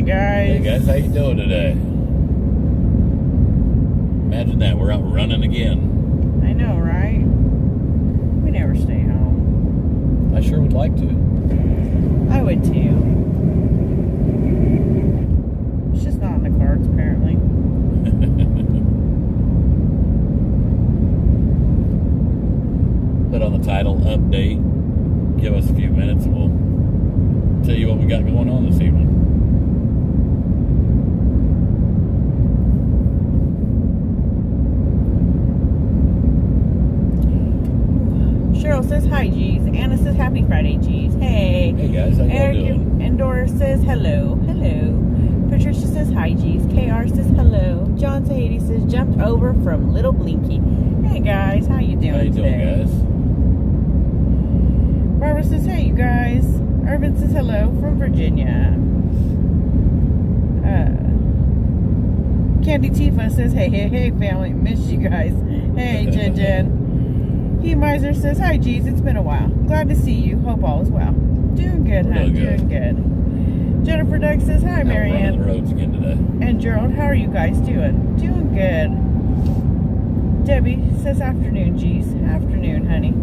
Hey guys, how you doing today? Imagine that, we're out running again. I know, right? We never stay home. I sure would like to. I would too. It's just not in the cards, apparently. Put on the title, update. Give us a few minutes and we'll tell you what we got going on this evening. Cheryl says hi, G's. Anna says happy Friday, G's. Hey. Hey guys, how you doing? And Doris says hello. Hello. Patricia says hi, G's. KR says hello. John Tahiti says jumped over from Little Blinky. Hey guys, how you doing How you doing, today? guys? Barbara says hey, you guys. Irvin says hello from Virginia. Candy Tifa says hey, hey, hey, family. Miss you guys. Hey, Jen Jen. He Miser says, hi, G's. It's been a while. Glad to see you. Hope all is well. Doing good, huh? Doing good. Jennifer Doug says, hi, Marianne. Running the roads again today. And Gerald, how are you guys doing? Doing good. Debbie says, afternoon, G's. Afternoon, honey.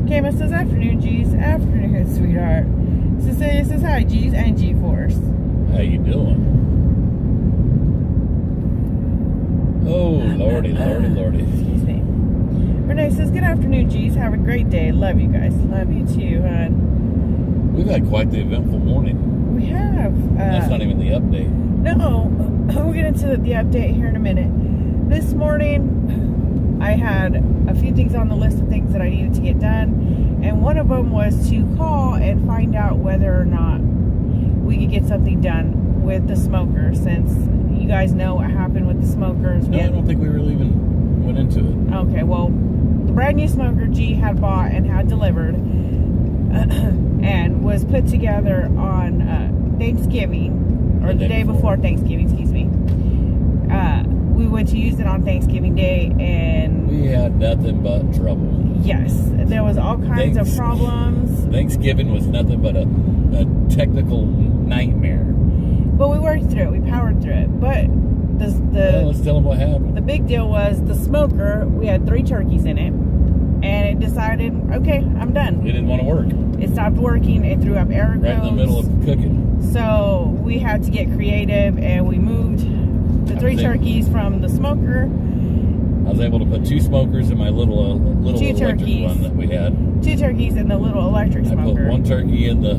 Kama says, afternoon, G's. Afternoon, sweetheart. Cecilia says, hi, G's and G-Force. How you doing? Oh, lordy, lordy, lordy. Excuse me. Renee says, good afternoon, G's. Have a great day. Love you guys. Love you too, hon. We've had quite the eventful morning. We have. That's not even the update. No, we'll get into the update here in a minute. This morning, I had a few things on the list of things that I needed to get done. And one of them was to call and find out whether or not we could get something done with the smoker, since you guys know what happened with the smokers. No, I don't think we really even went into it. Okay, well, the brand new smoker G had bought and had delivered and was put together on Thanksgiving, or the day before Thanksgiving, excuse me. We went to use it on Thanksgiving Day, and we had nothing but trouble. Yes, there was all kinds of problems. Thanksgiving was nothing but a technical nightmare. But we worked through it. We powered through it. But well, let's tell them what happened. The big deal was the smoker. We had 3 turkeys in it, and it decided, okay, I'm done. It didn't want to work. It stopped working. It threw up error codes. Right in the middle of cooking. So we had to get creative, and we moved the 3 turkeys from the smoker. I was able to put 2 smokers in my little electric turkeys. one that we had. 2 turkeys in the little electric smoker. I put 1 turkey in the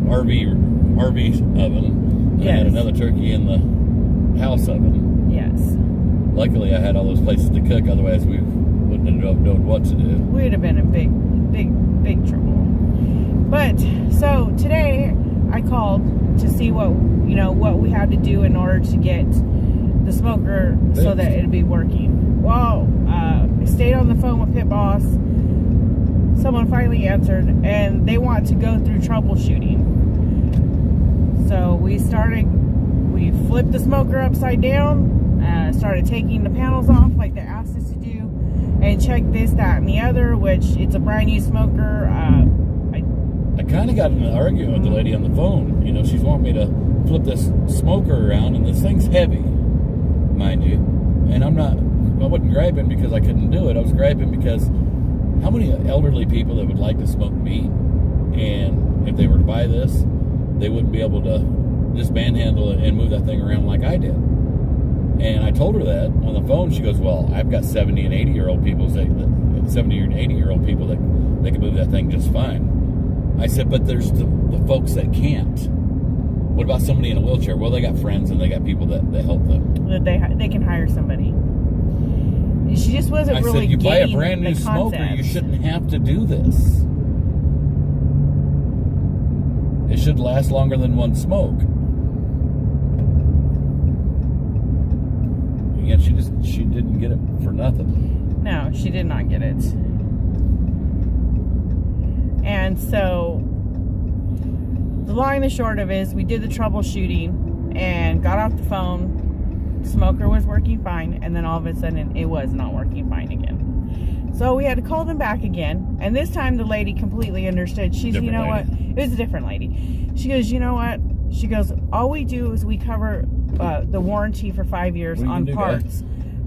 RV oven. And I had another turkey in the house oven. Yes. Luckily, I had all those places to cook. Otherwise, we wouldn't have known what to do. We'd have been in big trouble. But so today, I called to see what we had to do in order to get the smoker so that it'd be working. Well, I stayed on the phone with Pit Boss. Someone finally answered, and they want to go through troubleshooting. So we flipped the smoker upside down, started taking the panels off like they asked us to do, and checked this, that, and the other, which it's a brand new smoker. I kind of got in an argument with the lady on the phone. She's wanting me to flip this smoker around, and this thing's heavy, mind you. And I wasn't griping because I couldn't do it. I was griping because how many elderly people that would like to smoke meat, and if they were to buy this, they wouldn't be able to just manhandle it and move that thing around like I did. And I told her that on the phone. She goes, well, I've got 70 and 80-year-old people, 70 and 80-year-old people that they can move that thing just fine. I said, but there's the folks that can't. What about somebody in a wheelchair? Well, they got friends and they got people that help them. That they can hire somebody. She just wasn't really I said, you buy a brand new smoker, you shouldn't have to do this. It should last longer than one smoke. Yet she didn't get it for nothing. No, she did not get it. And so the long and the short of it is we did the troubleshooting and got off the phone. Smoker was working fine, and then all of a sudden it was not working fine again. So we had to call them back again, and this time the lady completely understood. She's, you know what? It was a different lady. She goes, you know what? She goes, all we do is we cover the warranty for 5 years on parts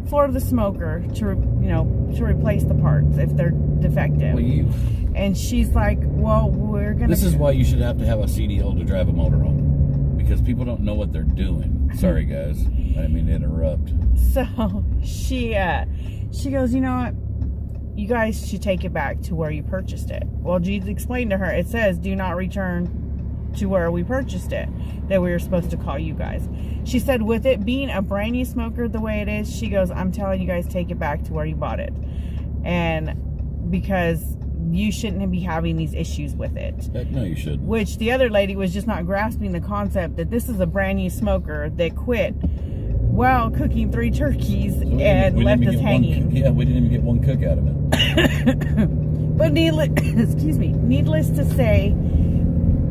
for the smoker to replace the parts if they're defective. And she's like, well, we're gonna. This is why you should have to have a CDL to drive a motorhome, because people don't know what they're doing. Sorry, guys, I didn't mean to interrupt. So she goes, you know what? You guys should take it back to where you purchased it. Well, Jesus explained to her, it says, do not return to where we purchased it, that we were supposed to call you guys. She said, with it being a brand new smoker the way it is, she goes, I'm telling you guys, take it back to where you bought it. And because you shouldn't be having these issues with it. Heck no, you shouldn't. Which the other lady was just not grasping the concept that this is a brand new smoker that quit while cooking 3 turkeys and left us hanging. We didn't even get one cook out of it. But needless to say,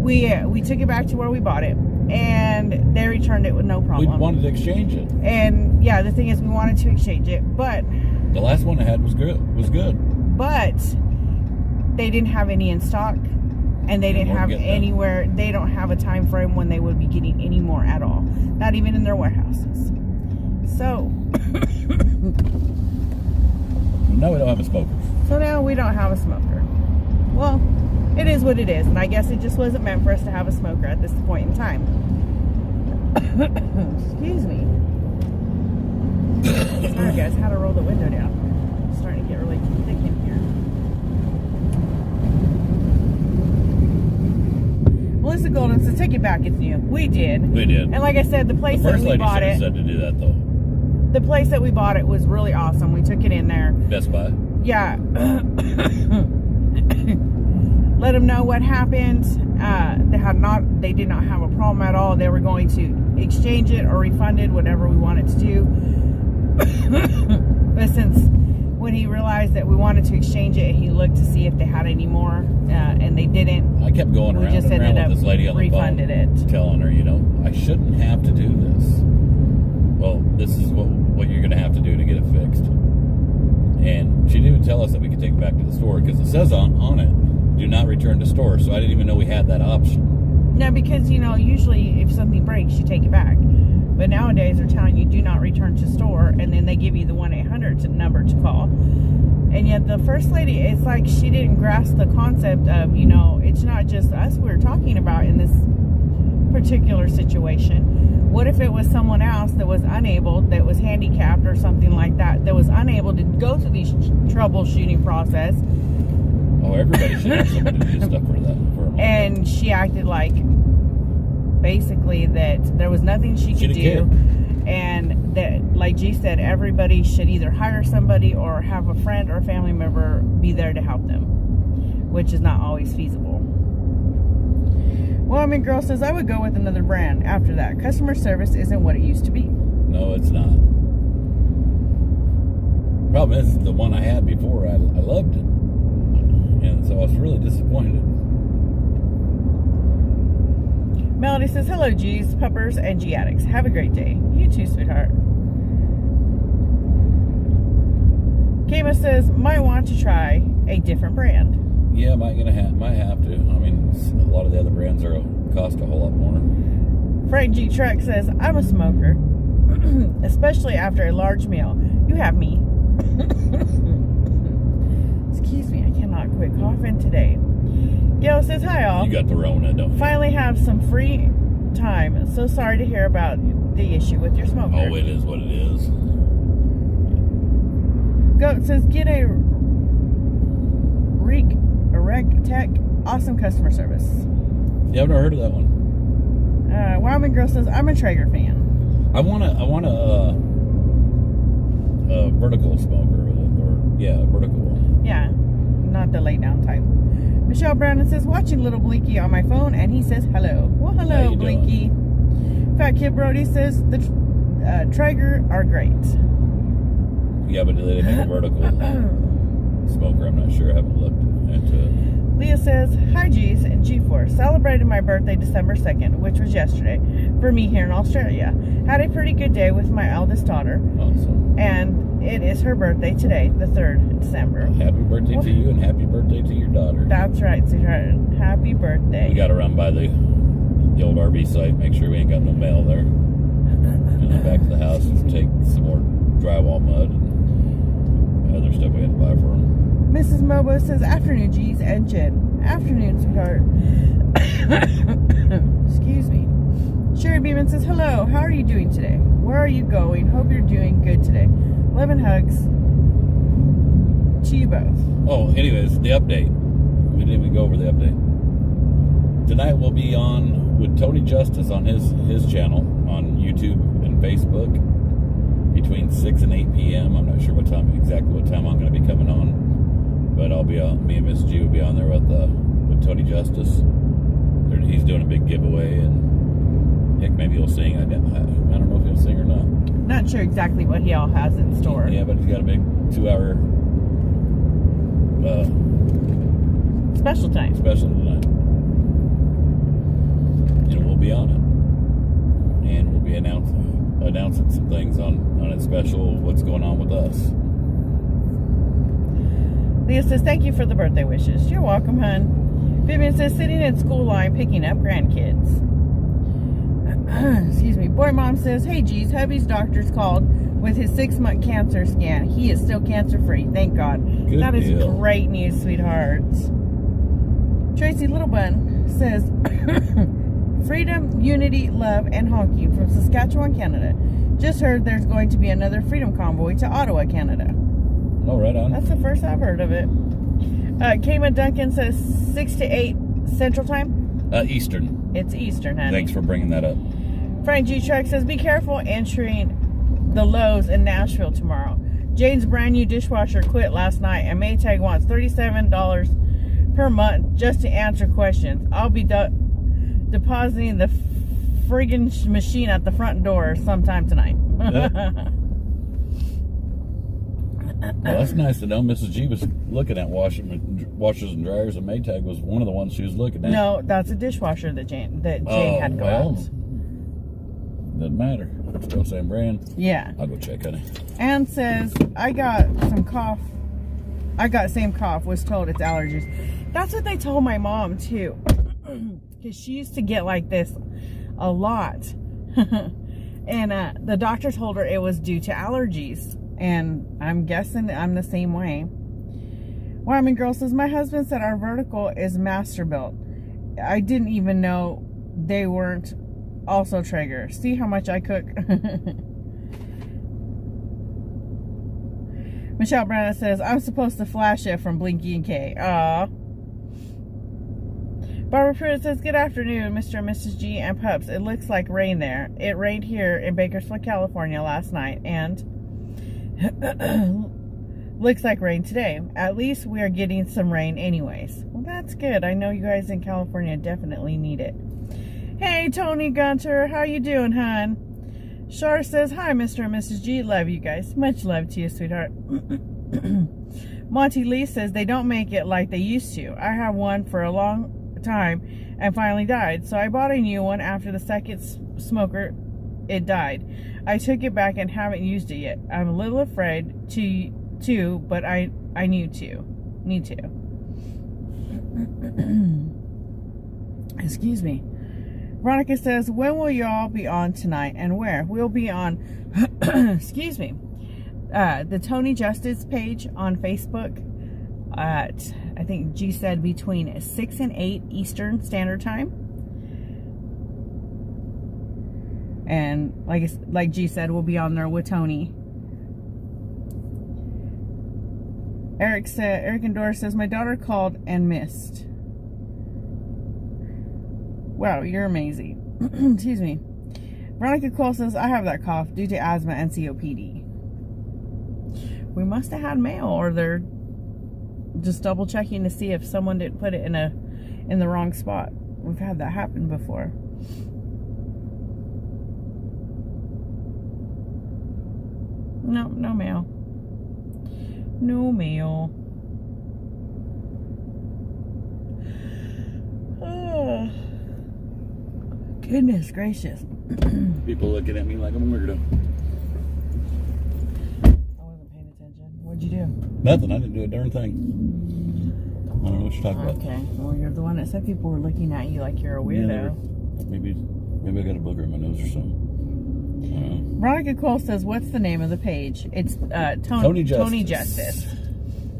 we took it back to where we bought it, and they returned it with no problem. We wanted to exchange it. And yeah, the thing is, we wanted to exchange it, but the last one I had was good. But they didn't have any in stock, and they didn't have anywhere. They don't have a time frame when they would be getting any more at all. Not even in their warehouses. So now we don't have a smoker. So now we don't have a smoker. Well, it is what it is, and I guess it just wasn't meant for us to have a smoker at this point in time. Excuse me. Sorry guys, had to roll the window down. It's starting to get really thick in here. Melissa Golden says, take it back, it's new. We did. And like I said, the place that we bought it. Said to do that though. The place that we bought it was really awesome. We took it in there. Best Buy? Yeah. Let them know what happened. They did not have a problem at all. They were going to exchange it or refund it, whatever we wanted to do. But since when he realized that we wanted to exchange it, he looked to see if they had any more, and they didn't. I kept going around and around with this lady on the phone, telling her, I shouldn't have to do this. Well, this is what you're going to have to do to get it fixed. And she didn't even tell us that we could take it back to the store, because it says on it, do not return to store. So I didn't even know we had that option. No, because, usually if something breaks, you take it back. But nowadays they're telling you do not return to store, and then they give you the 1-800 number to call. And yet the first lady, it's like she didn't grasp the concept of, it's not just us we're talking about in this particular situation. What if it was someone else that was unable, that was handicapped or something like that was unable to go through the troubleshooting process? Oh, everybody should have somebody to do stuff for that. And she acted like, basically, that there was nothing she could do. And that, like G said, everybody should either hire somebody or have a friend or a family member be there to help them, which is not always feasible. Well, Girl says, I would go with another brand after that. Customer service isn't what it used to be. No, it's not. Problem is, the one I had before, I loved it. And so I was really disappointed. Melody says, hello, G's, puppers, and G-addicts. Have a great day. You too, sweetheart. Kama says, might want to try a different brand. Yeah, might have to. A lot of the other brands cost a whole lot more. Frank G. Trek says, I'm a smoker, especially after a large meal. You have me. Excuse me, I cannot quit coughing today. Gail says, hi all. You got the Rona, don't you? Finally have some free time. So sorry to hear about the issue with your smoker. Oh, it is what it is. Goat says, get a Erect Tech, awesome customer service. Yeah, I've never heard of that one. Wildman Girl says, I'm a Traeger fan. I want a vertical smoker, a vertical one. Yeah, not the lay down type. Michelle Brandon says, watching Little Blinky on my phone, and he says, hello. Well, hello, Blinky. Fat Kid Brody says, the Traeger are great. Yeah, but do they make a vertical smoker? I'm not sure. I haven't looked into it. Leah says, hi G's and G4. Celebrated my birthday December 2nd, which was yesterday, for me here in Australia. Had a pretty good day with my eldest daughter. Awesome. And it is her birthday today, the 3rd of December. Well, happy birthday to you, and happy birthday to your daughter. That's right, sweetheart. Happy birthday. We got to run by the the old RV site, make sure we ain't got no mail there. And then back to the house and take some more drywall mud and other stuff we had to buy for them. Mrs. Mobo says, afternoon, G's and Jen. Afternoon, sweetheart. Excuse me. Sherry Beeman says, hello, how are you doing today? Where are you going? Hope you're doing good today. Love and hugs to you both. Oh, anyways, the update. We didn't even go over the update. Tonight we'll be on with Tony Justice on his channel on YouTube and Facebook between 6 and 8 p.m. I'm not sure exactly what time I'm going to be coming on, but I'll be on. Me and Miss G will be on there with Tony Justice. He's doing a big giveaway, and heck, maybe he'll sing. I don't know if he'll sing or not. Not sure exactly what he all has in store. Yeah, but he's got a big 2-hour special time. Special tonight. And we'll be on it. And we'll be announcing some things on its special, what's going on with us. Leah says, thank you for the birthday wishes. You're welcome, hon. Vivian says, sitting in school line picking up grandkids. Excuse me. Boy Mom says, hey, geez, hubby's doctor's called with his 6-month cancer scan. He is still cancer-free. Thank God. Good that is deal. great news, sweethearts. Tracy Littlebun says, freedom, unity, love, and honking from Saskatchewan, Canada. Just heard there's going to be another freedom convoy to Ottawa, Canada. Oh, right on. That's the first I've heard of it. Kayma Duncan says 6 to 8 Central Time. Eastern. It's Eastern, honey. Thanks for bringing that up. Frank G. Truck says, be careful entering the Lowe's in Nashville tomorrow. Jane's brand new dishwasher quit last night, and Maytag wants $37 per month just to answer questions. I'll be depositing the friggin' machine at the front door sometime tonight. Well, that's nice to know. Mrs. G was looking at washers and dryers, and Maytag was one of the ones she was looking at. No, that's a dishwasher that Jane had go out. Doesn't matter. Still same brand. Yeah. I'll go check, honey. Ann says, I got some cough. I got same cough. Was told it's allergies. That's what they told my mom, too. Because she used to get like this a lot. And the doctor told her it was due to allergies. And I'm guessing I'm the same way. Wyoming Girl says, my husband said our vertical is master built. I didn't even know they weren't also Traeger. See how much I cook? Michelle Brandon says, I'm supposed to flash it from Blinky and K. Aww. Barbara Pruitt says, good afternoon, Mr. and Mrs. G and pups. It looks like rain there. It rained here in Bakersfield, California last night, and looks like rain today. At least we are getting some rain anyways. Well, that's good. I know you guys in California definitely need it. Hey, Tony Gunter. How you doing, hon? Shar says, hi, Mr. and Mrs. G. Love you guys. Much love to you, sweetheart. Monty Lee says, they don't make it like they used to. I have one for a long time and finally died. So I bought a new one after the second smoker, it died. I took it back and haven't used it yet. I'm a little afraid to, but I need to. Excuse me. Veronica says, when will y'all be on tonight and where? We'll be on, excuse me, the Tony Justice page on Facebook at, I think G said between 6 and 8 Eastern Standard Time. And like G said, we'll be on there with Tony. Eric and Doris says, my daughter called and missed. Wow, you're amazing. Excuse me. Veronica Cole says, I have that cough due to asthma and COPD. We must have had mail, or they're just double checking to see if someone didn't put it in the wrong spot. We've had that happen before. No mail. No mail. Oh, goodness gracious. People looking at me like I'm a weirdo. I wasn't paying attention. What'd you do? Nothing. I didn't do a darn thing. I don't know what you're talking about. Okay. Well, you're the one that said people were looking at you like you're a weirdo. Yeah, Maybe I got a booger in my nose or something. Veronica Cole says, what's the name of the page? It's Tony Justice. Tony Justice.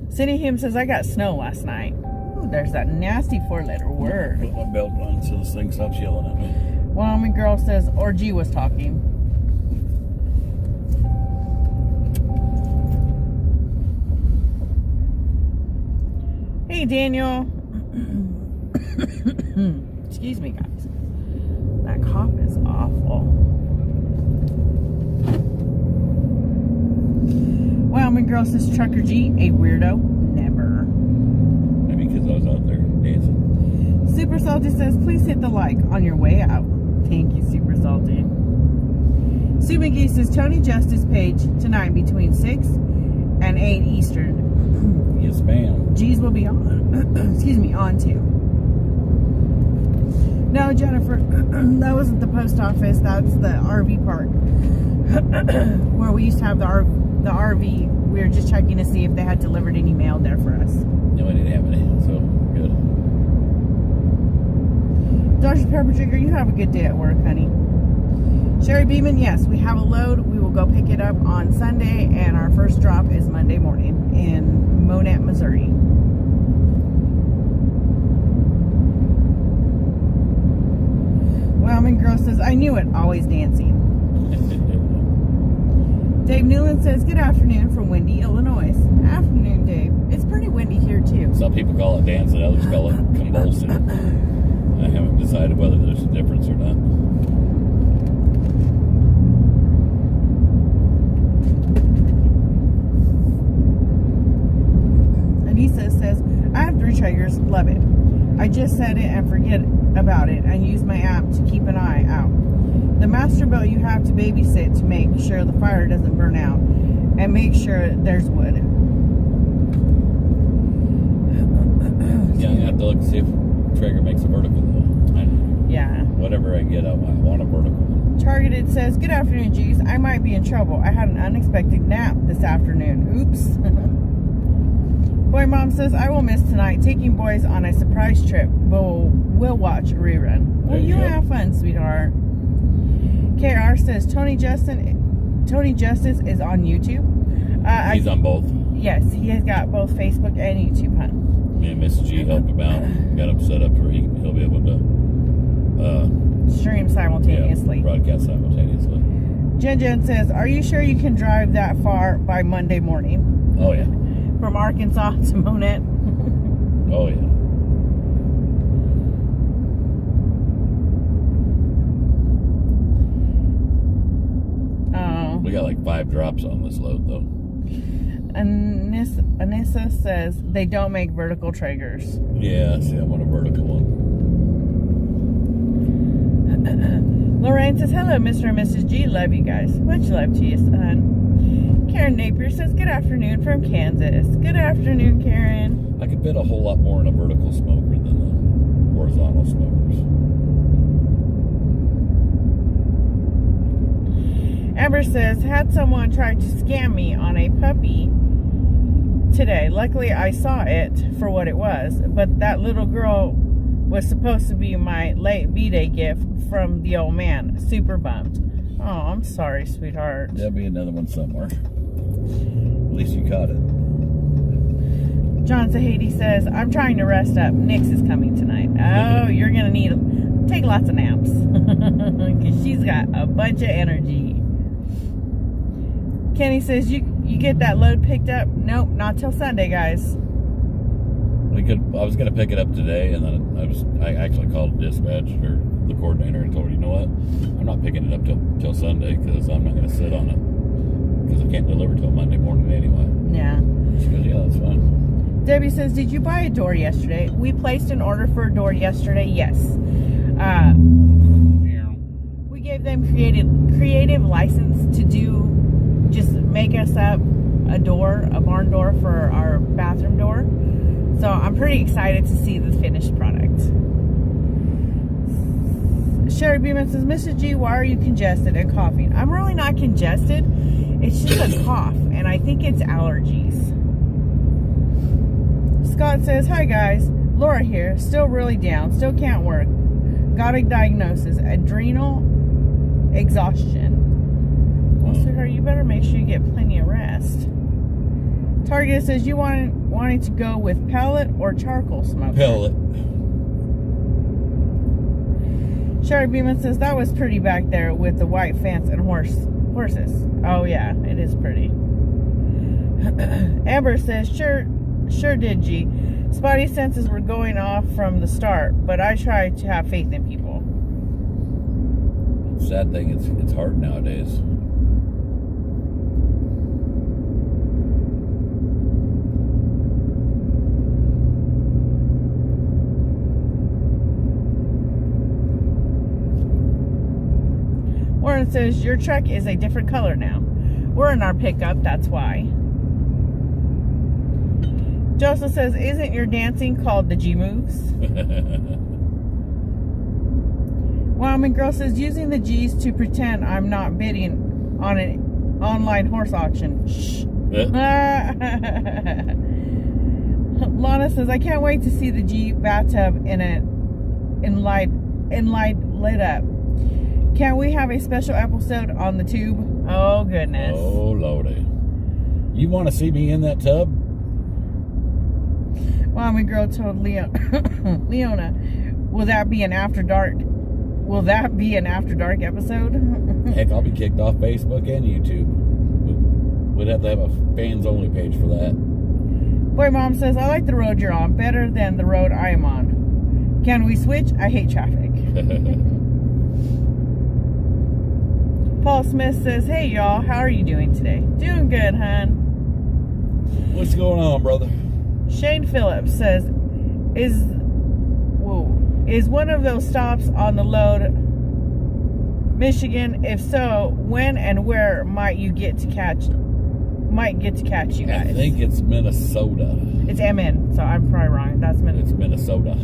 Cindy Hume says, I got snow last night. Ooh, there's that nasty 4-letter word. Put my belt on so this thing stops yelling at me. Wyoming Girl says, Orgy was talking. Hey, Daniel. Excuse me, guys. That cough is awful. Wyoming Girl says, Trucker G, a weirdo? Never. Maybe because I was out there dancing. Super Salty says, please hit the like on your way out. Thank you, Super Salty. Sue McGee says, Tony Justice page tonight between 6 and 8 Eastern. Yes, ma'am. G's will be on. Excuse me, on too. No, Jennifer, that wasn't the post office. That's the RV park. Where we used to have the RV. We were just checking to see if they had delivered any mail there for us. No, I didn't have any, so good. Dr. Pepper Trigger, you have a good day at work, honey. Sherry Beeman, yes, we have a load. We will go pick it up on Sunday, and our first drop is Monday morning in Monette, Missouri. Wyoming Girl says, I knew it, always dancing. Dave Newland says, good afternoon from windy Illinois. Afternoon, Dave. It's pretty windy here, too. Some people call it dancing, others call it convulsing. I haven't decided whether there's a difference or not. Anissa says, I have 3 triggers, love it. I just set it and forget about it and use my app to keep an eye out. The master boat you have to babysit to make sure the fire doesn't burn out and make sure there's wood. Yeah, I have to look to see if Traeger makes a vertical though. Yeah. Whatever I get, I want a vertical. Targeted says, good afternoon, G's. I might be in trouble. I had an unexpected nap this afternoon. Oops. Boy Mom says, I will miss tonight. Taking boys on a surprise trip. We'll watch a rerun. Well, you have fun, sweetheart. KR says, Tony Justice is on YouTube. He's on both. Yes, he has got both Facebook and YouTube, hon. Me and Miss G helped him out. Got him set up where he'll be able to stream simultaneously. Yeah, broadcast simultaneously. Jen says, are you sure you can drive that far by Monday morning? Oh, yeah. From Arkansas to Monette? Oh, yeah. We got like 5 drops on this load, though. Anissa says they don't make vertical Traegers. Yeah, see, I want a vertical one. Lorraine says, hello, Mr. and Mrs. G. Love you guys. Much love to you, son. Karen Napier says, good afternoon from Kansas. Good afternoon, Karen. I could fit a whole lot more in a vertical smoker than the horizontal smokers. Amber says, had someone try to scam me on a puppy today. Luckily, I saw it for what it was, but that little girl was supposed to be my late B-Day gift from the old man. Super bummed. Oh, I'm sorry, sweetheart. There'll be another one somewhere. At least you caught it. John Sahady says, I'm trying to rest up. Nix is coming tonight. Oh, you're going to take lots of naps. Because she's got a bunch of energy. Kenny says, you get that load picked up? Nope, not till Sunday, guys. I was going to pick it up today, and then I actually called dispatch or the coordinator and told her, you know what? I'm not picking it up till Sunday because I'm not going to sit on it because I can't deliver till Monday morning anyway. Yeah. She goes, yeah, that's fine. Debbie says, did you buy a door yesterday? We placed an order for a door yesterday. Yes. We gave them creative license to just make us up a barn door for our bathroom door. So I'm pretty excited to see the finished product. Sherry Beeman says, Mrs. G, why are you congested and coughing? I'm really not congested. It's just a cough, and I think it's allergies. Scott says, hi guys, Laura here, still really down, still can't work. Got a diagnosis, adrenal exhaustion. Well, sweetheart, you better make sure you get plenty of rest. Target says you wanting to go with pellet or charcoal smoke. Pellet. Sherry Beeman says that was pretty back there with the white fence and horses. Oh yeah, it is pretty. Amber says sure did, G. Spotty senses were going off from the start, but I try to have faith in people. Sad thing, it's hard nowadays. Warren says your truck is a different color now. We're in our pickup, that's why. Joseph says, isn't your dancing called the G moves? Wyoming Girl says, using the G's to pretend I'm not bidding on an online horse auction. Shh. Lana says, I can't wait to see the G bathtub in light lit up. Can we have a special episode on the tube? Oh, goodness. Oh, Lordy. You want to see me in that tub? Wyoming Girl told Leona, will that be an after dark episode? Heck, I'll be kicked off Facebook and YouTube. We'd have to have a fans only page for that. Boy Mom says, I like the road you're on better than the road I am on. Can we switch? I hate traffic. Paul Smith says, hey y'all, how are you doing today? Doing good, hon. What's going on, brother? Shane Phillips says, is one of those stops on the load Michigan? If so, when and where might get to catch you guys? I think it's Minnesota. It's MN, so I'm probably wrong. That's Minnesota. It's Minnesota.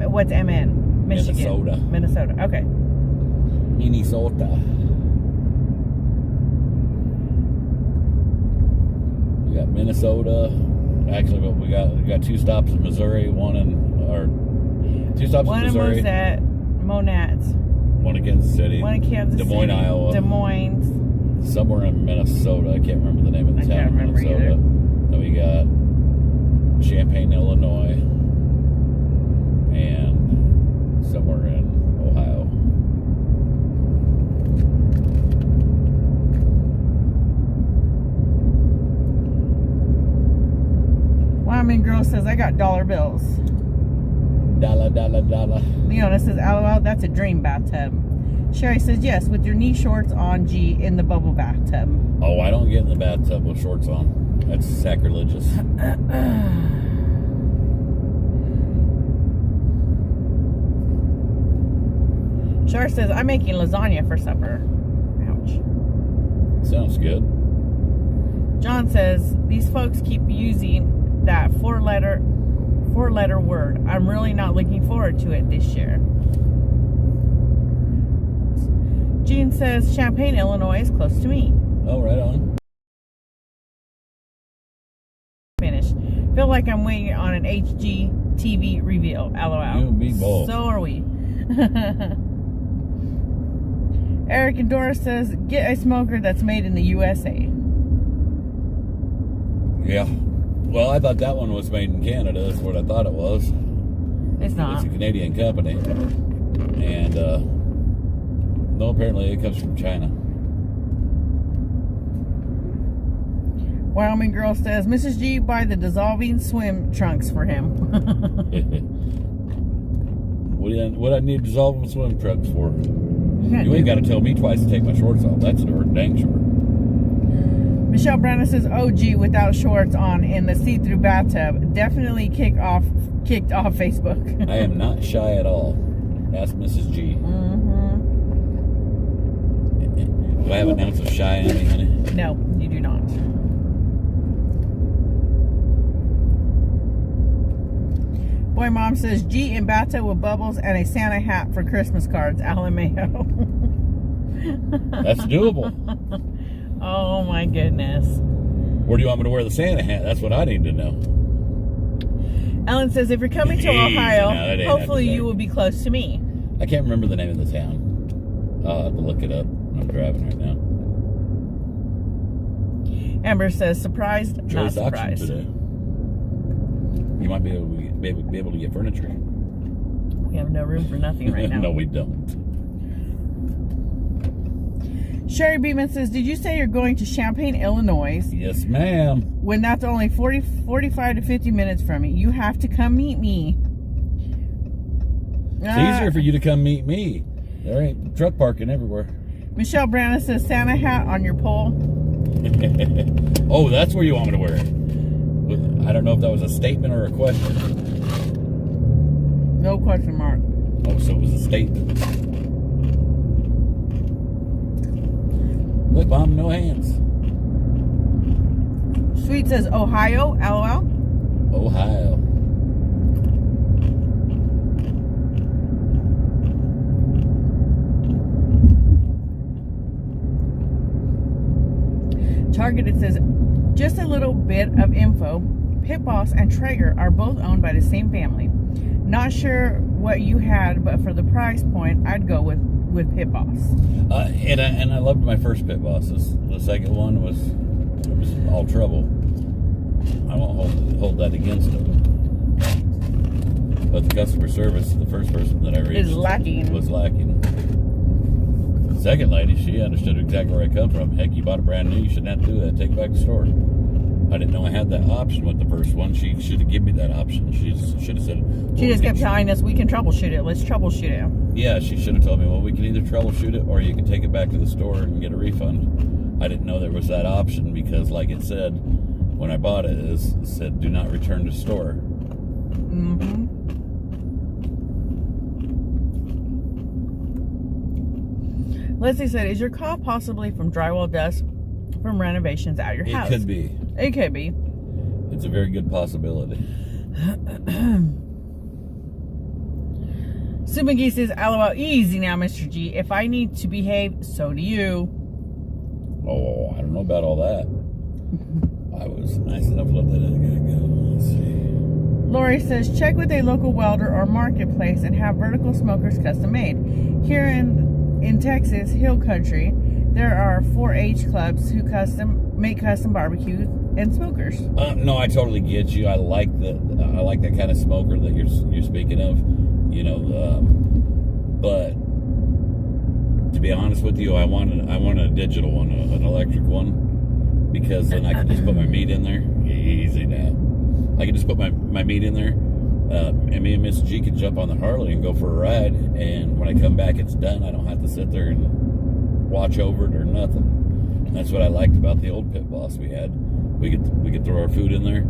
What's MN? Michigan. Minnesota. Okay. Minnesota. We got Minnesota. Actually, we got two stops in Missouri. One in Missouri. Monat. One in Kansas City. One in Kansas Des Moines, City. Iowa. Des Moines. Somewhere in Minnesota. I can't remember the name of the town in Minnesota. Either. Then we got Champaign, Illinois, and somewhere in Ohio. Wyoming Girl says, I got dollar bills. Dollar. Leona says, LOL, that's a dream bathtub. Sherry says, yes, with your knee shorts on, G, in the bubble bathtub. Oh, I don't get in the bathtub with shorts on. That's sacrilegious. Char says, I'm making lasagna for supper. Ouch. Sounds good. John says, these folks keep using that four-letter word. I'm really not looking forward to it this year. Jean says, Champaign, Illinois is close to me. Oh, right on. Finish. Feel like I'm waiting on an HGTV reveal. LOL. You and me both. So are we. Eric and Doris says, get a smoker that's made in the USA. Yeah. Well, I thought that one was made in Canada. That's what I thought it was. It's not. It's a Canadian company. And, no, apparently it comes from China. Wyoming Girl says, Mrs. G, buy the dissolving swim trunks for him. What I need dissolving swim trunks for? You ain't got to tell me twice to take my shorts off. That's dang sure. Michelle Brandon says, OG without shorts on in the see-through bathtub. Definitely kicked off Facebook. I am not shy at all. Ask Mrs. G. Do I have an ounce of shy in me, honey? No, you do not. Boy Mom says, G in bathtub with bubbles and a Santa hat for Christmas cards. Alan Mayo. That's doable. Oh my goodness. Where do you want me to wear the Santa hat? That's what I need to know. Ellen says, if you're coming to Ohio, hopefully you will be close to me. I can't remember the name of the town. I'll have to look it up. I'm driving right now. Amber says, surprised, not surprised. Today. You might be able to get furniture. We have no room for nothing right now. No, we don't. Sherry Beeman says, did you say you're going to Champaign, Illinois? Yes, ma'am. When that's only 45 to 50 minutes from me. You have to come meet me. It's easier for you to come meet me. There ain't truck parking everywhere. Michelle Brandon says, Santa hat on your pole. Oh, that's where you want me to wear it. I don't know if that was a statement or a question. No question mark. Oh, so it was a statement. Look, Mom, no hands. Sweet says, Ohio, LOL. Ohio. Targeted says, just a little bit of info. Pit Boss and Traeger are both owned by the same family. Not sure what you had, but for the price point, I'd go with Pit Boss. And I loved my first Pit Boss. The second one was all trouble. I won't hold that against them. But the customer service, the first person that I reached was lacking. The second lady, she understood exactly where I come from. Heck, you bought a brand new, you shouldn't have to do that. Take it back to the store. I didn't know I had that option with the first one. She should have given me that option. She should have said... Well, she just kept telling us, we can troubleshoot it. Let's troubleshoot it. Yeah, she should have told me, well, we can either troubleshoot it or you can take it back to the store and get a refund. I didn't know there was that option because, like it said, when I bought it, it said, do not return to store. Mm-hmm. Leslie said, is your cough possibly from drywall dust from renovations at your house? It could be. It could be. It's a very good possibility. Sue McGee says, LOL, easy now, Mr. G. If I need to behave, so do you. Oh, I don't know about all that. I was nice enough to let that other guy go. Let's see. Lori says, check with a local welder or marketplace and have vertical smokers custom made. Here in Texas, Hill Country, there are 4-H clubs who make custom barbecues and smokers. No, I totally get you. I like that kind of smoker that you're speaking of. You know, but to be honest with you, I wanted a digital one, an electric one, because then I can just put my meat in there. Easy now. I can just put my meat in there, and me and Miss G can jump on the Harley and go for a ride. And when I come back, it's done. I don't have to sit there and watch over it or nothing. And that's what I liked about the old Pit Boss we had. We could throw our food in there,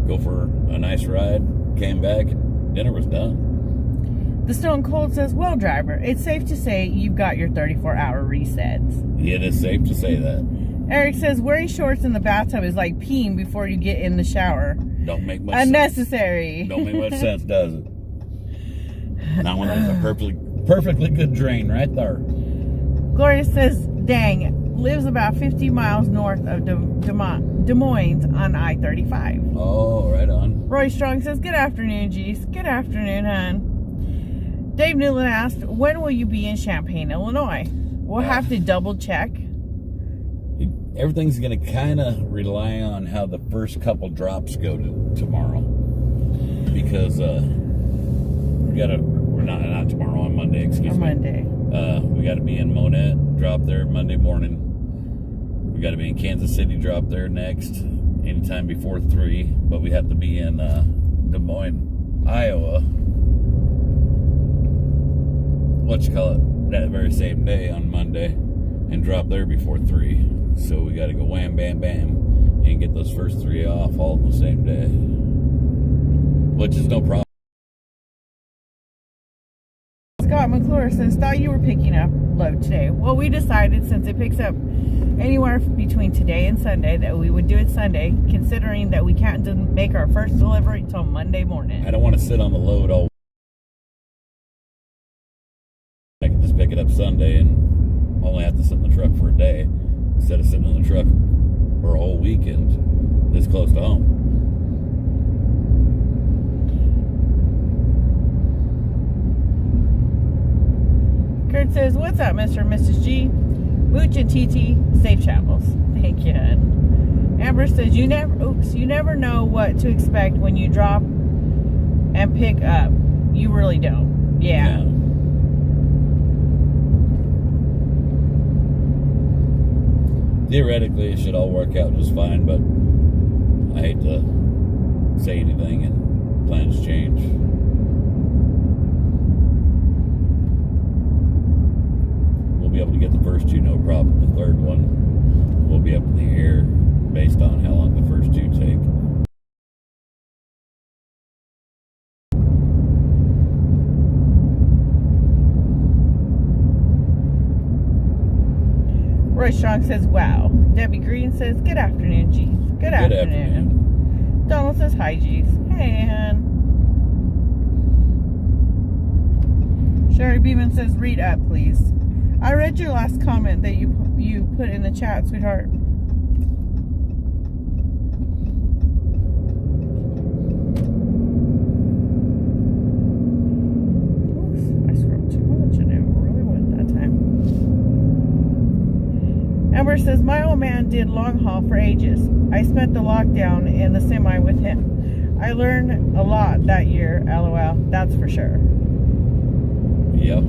go for a nice ride, came back, and dinner was done. The Stone Cold says, well, driver, it's safe to say you've got your 34-hour resets. It is safe to say that. Eric says, wearing shorts in the bathtub is like peeing before you get in the shower. Don't make much Unnecessary. sense. Don't make much sense, does it? Not when there's a perfectly good drain right there. Gloria says, dang, lives about 50 miles north of Des Moines on I-35. Oh, right on. Roy Strong says, good afternoon, G's. Good afternoon, hon. Dave Newland asked, when will you be in Champaign, Illinois? We'll have to double check. Everything's going to kind of rely on how the first couple drops go tomorrow. Because not tomorrow, on Monday, excuse me. Monday. We got to be in Monette, drop there Monday morning. We got to be in Kansas City, drop there next, anytime before 3. But we have to be in Des Moines, Iowa. That very same day on Monday, and drop there before 3. So we got to go wham, bam, bam, and get those first 3 off all on the same day, which is no problem. Scott McClure says, thought you were picking up load today. Well, we decided since it picks up anywhere between today and Sunday that we would do it Sunday, considering that we can't make our first delivery until Monday morning. I don't want to sit on the load all. I can just pick it up Sunday and only have to sit in the truck for a day instead of sitting in the truck for a whole weekend this close to home. says, what's up, Mr. and Mrs. G? Mooch and TT, safe travels. Thank you, hon. Amber says, you never know what to expect when you drop and pick up. You really don't. Yeah. Theoretically, it should all work out just fine, but I hate to say anything and plans change. We'll be able to get the first two, no problem. The third one will be up in the air based on how long the first two take. Roy Strong says, wow. Debbie Green says, good afternoon, G's. Good afternoon. Donald says, hi, G's. Hey, hon. Sherry Beeman says, read up, please. I read your last comment that you put in the chat, sweetheart. Oops, I scrolled too much and it really went that time. Amber says, my old man did long haul for ages. I spent the lockdown in the semi with him. I learned a lot that year, LOL. That's for sure. Yep.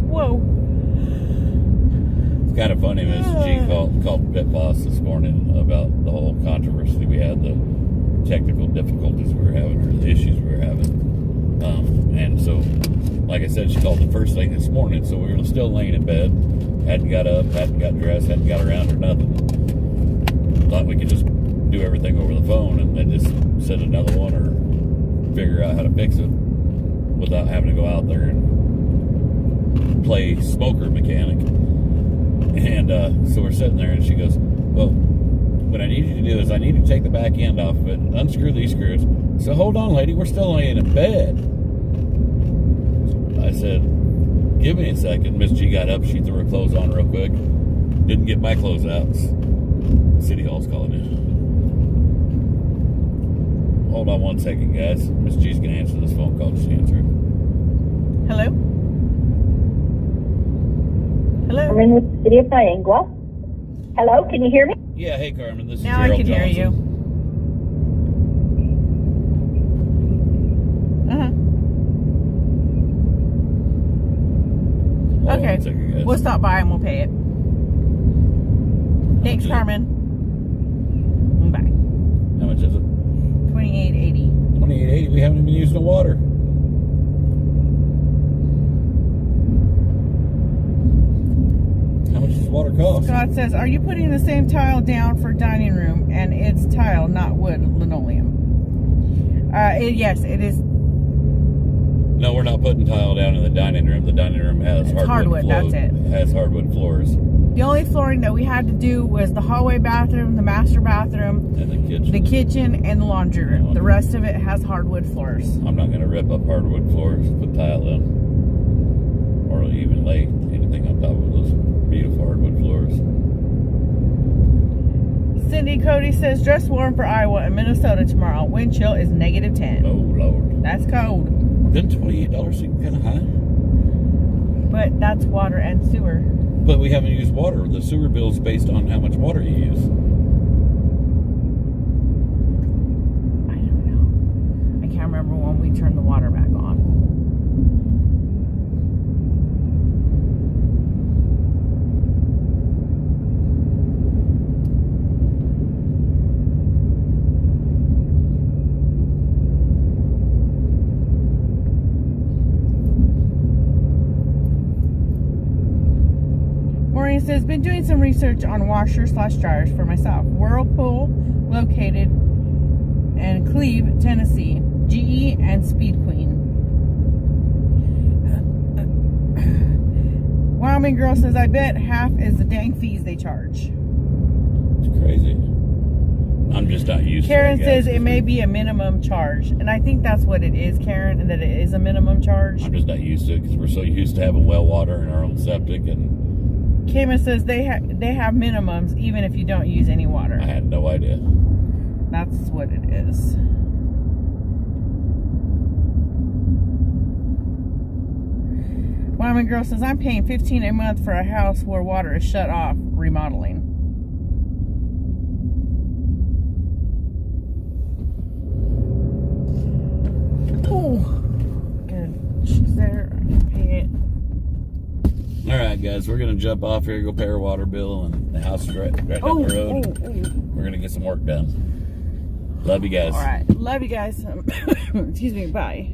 Whoa. It's kind of funny, Miss G called Pit Boss this morning about the whole controversy we had, the technical difficulties we were having, or the issues we were having. And so, like I said, she called the first thing this morning, so we were still laying in bed, hadn't got up, hadn't got dressed, hadn't got around or nothing. Thought we could just do everything over the phone and then just send another one or figure out how to fix it without having to go out there and play smoker mechanic. And so we're sitting there and she goes, well, what I need you to do is I need you to take the back end off of it, unscrew these screws. So hold on, lady, we're still laying in bed. I said, give me a second. Miss G got up, she threw her clothes on real quick. Didn't get my clothes out. City Hall's calling in. Hold on one second, guys. Miss G's gonna answer this phone call. Just answer it. Hello? Hello? I'm in the city of Niagara. Hello, can you hear me? Yeah, hey Carmen, this is Now I Gerald can hear Johnson. you. Hold on Okay, one second, guys. we'll stop by and we'll pay it. Thanks, Carmen. Bye. How much is it? $28.80. $28.80. We haven't even used no water. How much does water cost? Scott says, are you putting the same tile down for dining room? And it's tile, not wood, linoleum. Yes, it is. No, we're not putting tile down in the dining room. The dining room has hardwood. That's it. Has hardwood floors. The only flooring that we had to do was the hallway bathroom, the master bathroom, And the kitchen. and the laundry room. The rest of it has hardwood floors. I'm not going to rip up hardwood floors, put tile in, or even lay anything on top of those beautiful hardwood floors. Cindy Cody says, dress warm for Iowa and Minnesota tomorrow. Wind chill is -10. Oh, Lord. That's cold. Then $28 seemed kind of high. But that's water and sewer. But we haven't used water. The sewer bill's based on how much water you use. I don't know. I can't remember when we turned the water back on. Maureen says, been doing some research on washer/dryers for myself. Whirlpool located in Cleve, Tennessee. GE and Speed Queen. Wyoming girl says, I bet half is the dang fees they charge. It's crazy. I'm just not used Karen to it. says it may be a minimum charge. And I think that's what it is, Karen, and that it is a minimum charge. I'm just not used to it because we're so used to having well water in our own septic. And Kima says they have minimums even if you don't use any water. I had no idea. That's what it is. Wyoming girl says, I'm paying $15 a month for a house where water is shut off, remodeling. Oh, good. She's there. I can pay it. All right, guys, we're gonna jump off here, go pay our water bill, and the house is right down the road. We're gonna get some work done. Love you guys. All right, love you guys. Excuse me. Bye.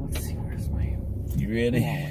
Let's see, where's my... You ready?